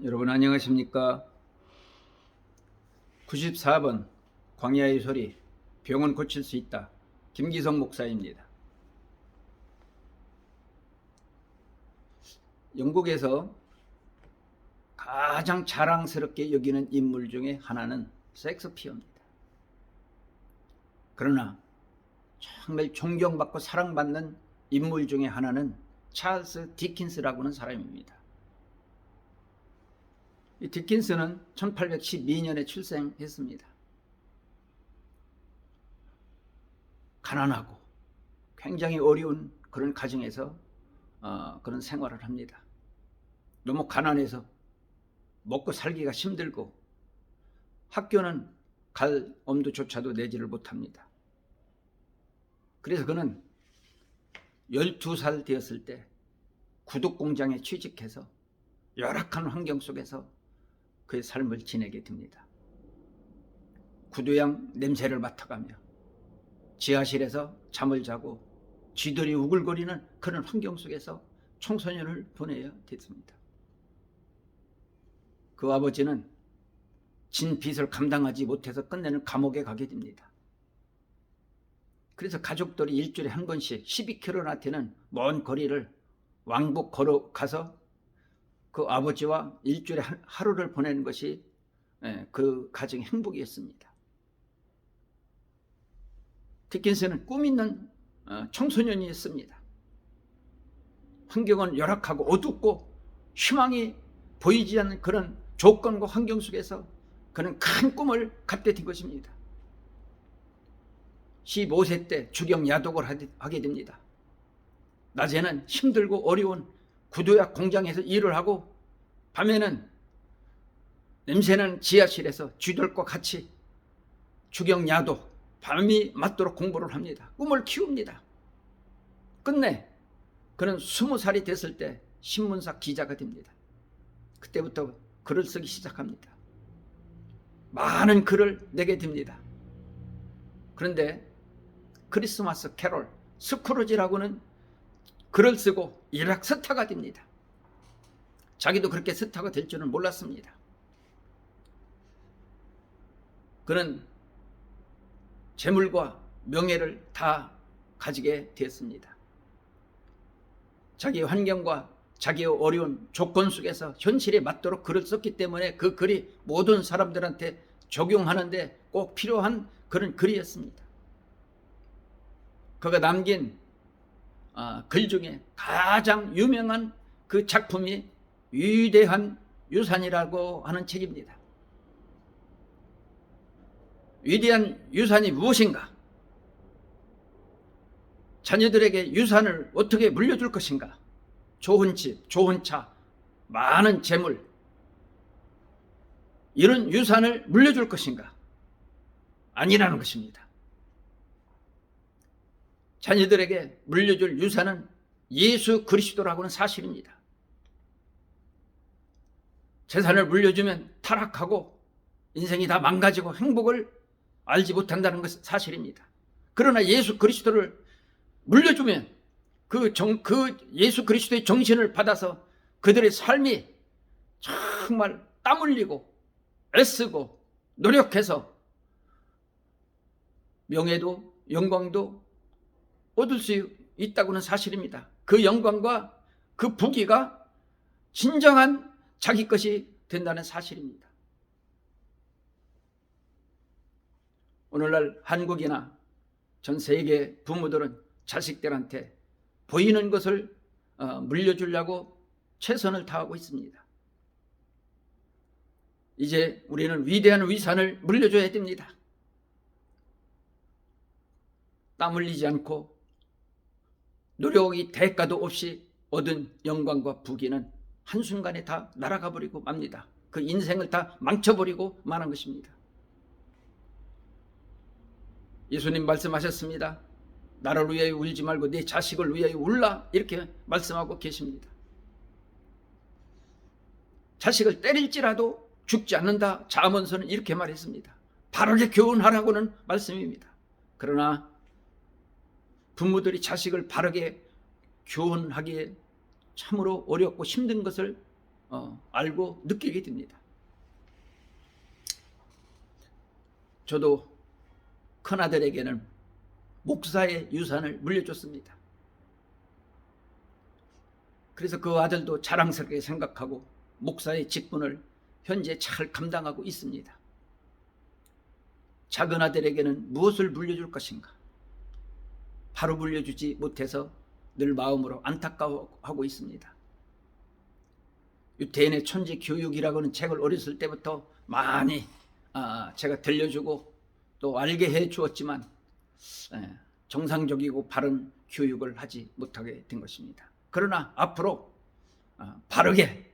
여러분 안녕하십니까? 94번 광야의 소리, 병은 고칠 수 있다. 김기성 목사입니다. 영국에서 가장 자랑스럽게 여기는 인물 중에 하나는 셰익스피어입니다. 그러나 정말 존경받고 사랑받는 인물 중에 하나는 찰스 디킨스라고 하는 사람입니다. 이 디킨스는 1812년에 출생했습니다. 가난하고 굉장히 어려운 그런 가정에서 그런 생활을 합니다. 너무 가난해서 먹고 살기가 힘들고 학교는 갈 엄두조차도 내지를 못합니다. 그래서 그는 12살 되었을 때 구두공장에 취직해서 열악한 환경 속에서 그의 삶을 지내게 됩니다. 구두양 냄새를 맡아가며 지하실에서 잠을 자고 쥐들이 우글거리는 그런 환경 속에서 청소년을 보내야 됐습니다. 그 아버지는 진 빚을 감당하지 못해서 끝내는 감옥에 가게 됩니다. 그래서 가족들이 일주일에 한 번씩 12km나 되는 먼 거리를 왕복 걸어가서 그 아버지와 일주일에 하루를 보내는 것이 그 가정의 행복이었습니다. 디킨스는 꿈 있는 청소년이었습니다. 환경은 열악하고 어둡고 희망이 보이지 않는 그런 조건과 환경 속에서 그는 큰 꿈을 갖게 된 것입니다. 15세 때 주경 야독을 하게 됩니다. 낮에는 힘들고 어려운 구두약 공장에서 일을 하고 밤에는 냄새나는 지하실에서 쥐들과 같이 주경 야독 밤이 맞도록 공부를 합니다. 꿈을 키웁니다. 끝내 그는 20살이 됐을 때 신문사 기자가 됩니다. 그때부터 글을 쓰기 시작합니다. 많은 글을 내게 됩니다. 그런데 크리스마스 캐롤 스크루지라고는 글을 쓰고 일약 스타가 됩니다. 자기도 그렇게 스타가 될 줄은 몰랐습니다. 그는 재물과 명예를 다 가지게 되었습니다. 자기의 환경과 자기의 어려운 조건 속에서 현실에 맞도록 글을 썼기 때문에 그 글이 모든 사람들한테 적용하는데 꼭 필요한 그런 글이었습니다. 그가 남긴 글 중에 가장 유명한 그 작품이 위대한 유산이라고 하는 책입니다. 위대한 유산이 무엇인가? 자녀들에게 유산을 어떻게 물려줄 것인가? 좋은 집, 좋은 차, 많은 재물, 이런 유산을 물려줄 것인가? 아니라는 것입니다. 자녀들에게 물려줄 유산은 예수 그리스도라고는 사실입니다. 재산을 물려주면 타락하고 인생이 다 망가지고 행복을 알지 못한다는 것은 사실입니다. 그러나 예수 그리스도를 물려주면 그 예수 그리스도의 정신을 받아서 그들의 삶이 정말 땀 흘리고 애쓰고 노력해서 명예도 영광도 얻을 수 있다고는 사실입니다. 그 영광과 그 부귀가 진정한 자기 것이 된다는 사실입니다. 오늘날 한국이나 전 세계 부모들은 자식들한테 보이는 것을 물려주려고 최선을 다하고 있습니다. 이제 우리는 위대한 위산을 물려줘야 됩니다. 땀 흘리지 않고 노력이 대가도 없이 얻은 영광과 부귀는 한순간에 다 날아가 버리고 맙니다. 그 인생을 다 망쳐버리고 마는 것입니다. 예수님 말씀하셨습니다. 나를 위하여 울지 말고 네 자식을 위하여 울라, 이렇게 말씀하고 계십니다. 자식을 때릴지라도 죽지 않는다. 잠언서는 이렇게 말했습니다. 바르게 교훈하라고는 말씀입니다. 그러나 부모들이 자식을 바르게 교훈하기에 참으로 어렵고 힘든 것을 알고 느끼게 됩니다. 저도 큰아들에게는 목사의 유산을 물려줬습니다. 그래서 그 아들도 자랑스럽게 생각하고 목사의 직분을 현재 잘 감당하고 있습니다. 작은 아들에게는 무엇을 물려줄 것인가? 바로 물려주지 못해서 늘 마음으로 안타까워하고 있습니다. 유태인의 천지 교육이라고 하는 책을 어렸을 때부터 많이 제가 들려주고 또 알게 해 주었지만 정상적이고 바른 교육을 하지 못하게 된 것입니다. 그러나 앞으로 바르게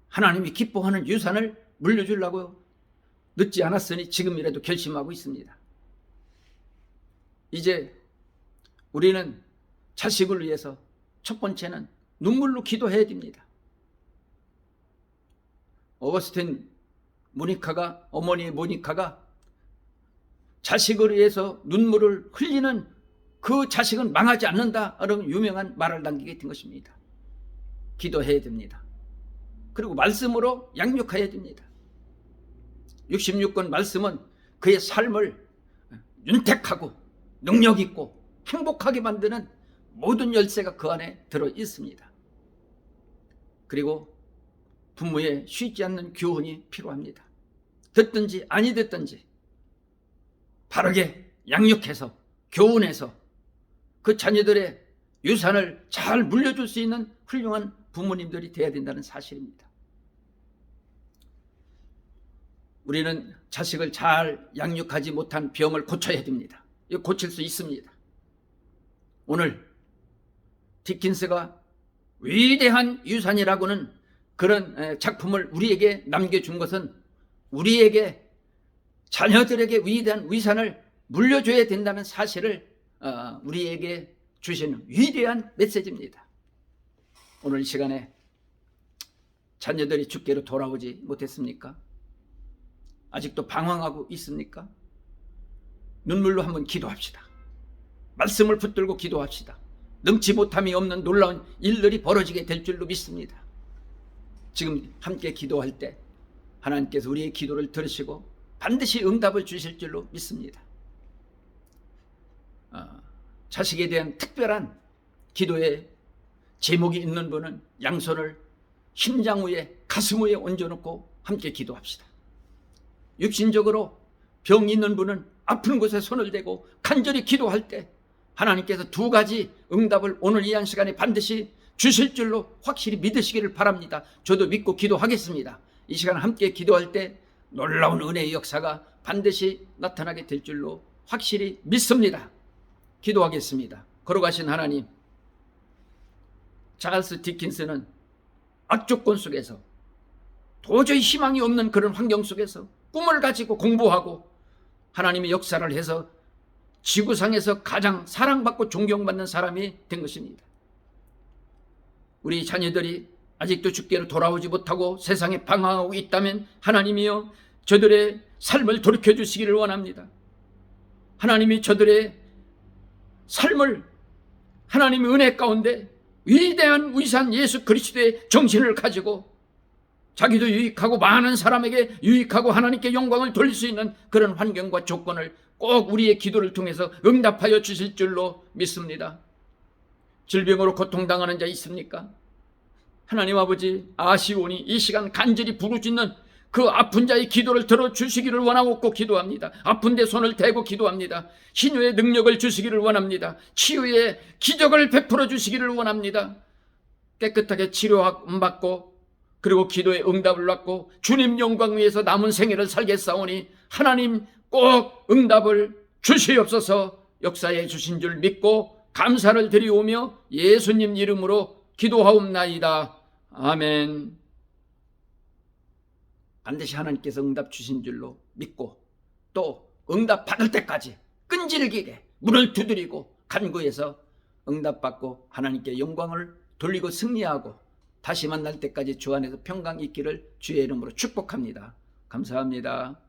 하나님이 기뻐하는 유산을 물려주려고 늦지 않았으니 지금이라도 결심하고 있습니다. 이제 우리는 자식을 위해서 첫 번째는 눈물로 기도해야 됩니다. 어거스틴 모니카가, 어머니 모니카가 자식을 위해서 눈물을 흘리는 그 자식은 망하지 않는다 라는 유명한 말을 남기게 된 것입니다. 기도해야 됩니다. 그리고 말씀으로 양육해야 됩니다. 66권 말씀은 그의 삶을 윤택하고 능력 있고 행복하게 만드는 모든 열쇠가 그 안에 들어 있습니다. 그리고 부모의 쉬지 않는 교훈이 필요합니다. 듣든지 아니 듣든지 바르게 양육해서 교훈해서 그 자녀들의 유산을 잘 물려줄 수 있는 훌륭한 부모님들이 되어야 된다는 사실입니다. 우리는 자식을 잘 양육하지 못한 병을 고쳐야 됩니다. 이거 고칠 수 있습니다. 오늘 디킨스가 위대한 유산이라고는 그런 작품을 우리에게 남겨준 것은 우리에게 자녀들에게 위대한 위산을 물려줘야 된다는 사실을 우리에게 주시는 위대한 메시지입니다. 오늘 이 시간에 자녀들이 주께로 돌아오지 못했습니까? 아직도 방황하고 있습니까? 눈물로 한번 기도합시다. 말씀을 붙들고 기도합시다. 능치 못함이 없는 놀라운 일들이 벌어지게 될 줄로 믿습니다. 지금 함께 기도할 때 하나님께서 우리의 기도를 들으시고 반드시 응답을 주실 줄로 믿습니다. 자식에 대한 특별한 기도의 제목이 있는 분은 양손을 심장 위에 가슴 위에 얹어놓고 함께 기도합시다. 육신적으로 병이 있는 분은 아픈 곳에 손을 대고 간절히 기도할 때 하나님께서 두 가지 응답을 오늘 이 한 시간에 반드시 주실 줄로 확실히 믿으시기를 바랍니다. 저도 믿고 기도하겠습니다. 이 시간 함께 기도할 때 놀라운 은혜의 역사가 반드시 나타나게 될 줄로 확실히 믿습니다. 기도하겠습니다. 걸어가신 하나님, 찰스 디킨스는 악조건 속에서 도저히 희망이 없는 그런 환경 속에서 꿈을 가지고 공부하고 하나님의 역사를 해서 지구상에서 가장 사랑받고 존경받는 사람이 된 것입니다. 우리 자녀들이 아직도 주께로 돌아오지 못하고 세상에 방황하고 있다면 하나님이여 저들의 삶을 돌이켜 주시기를 원합니다. 하나님이 저들의 삶을 하나님의 은혜 가운데 위대한 위산 예수 그리스도의 정신을 가지고 자기도 유익하고 많은 사람에게 유익하고 하나님께 영광을 돌릴 수 있는 그런 환경과 조건을 꼭 우리의 기도를 통해서 응답하여 주실 줄로 믿습니다. 질병으로 고통당하는 자 있습니까? 하나님 아버지, 아시오니 이 시간 간절히 부르짖는 그 아픈 자의 기도를 들어주시기를 원하고 기도합니다. 아픈데 손을 대고 기도합니다. 신유의 능력을 주시기를 원합니다. 치유의 기적을 베풀어 주시기를 원합니다. 깨끗하게 치료받고 그리고 기도의 응답을 받고 주님 영광 위에서 남은 생애를 살겠사오니 하나님 꼭 응답을 주시옵소서. 역사해 주신 줄 믿고 감사를 드리오며 예수님 이름으로 기도하옵나이다. 아멘. 반드시 하나님께서 응답 주신 줄로 믿고 또 응답 받을 때까지 끈질기게 문을 두드리고 간구해서 응답받고 하나님께 영광을 돌리고 승리하고 다시 만날 때까지 주 안에서 평강 있기를 주의 이름으로 축복합니다. 감사합니다.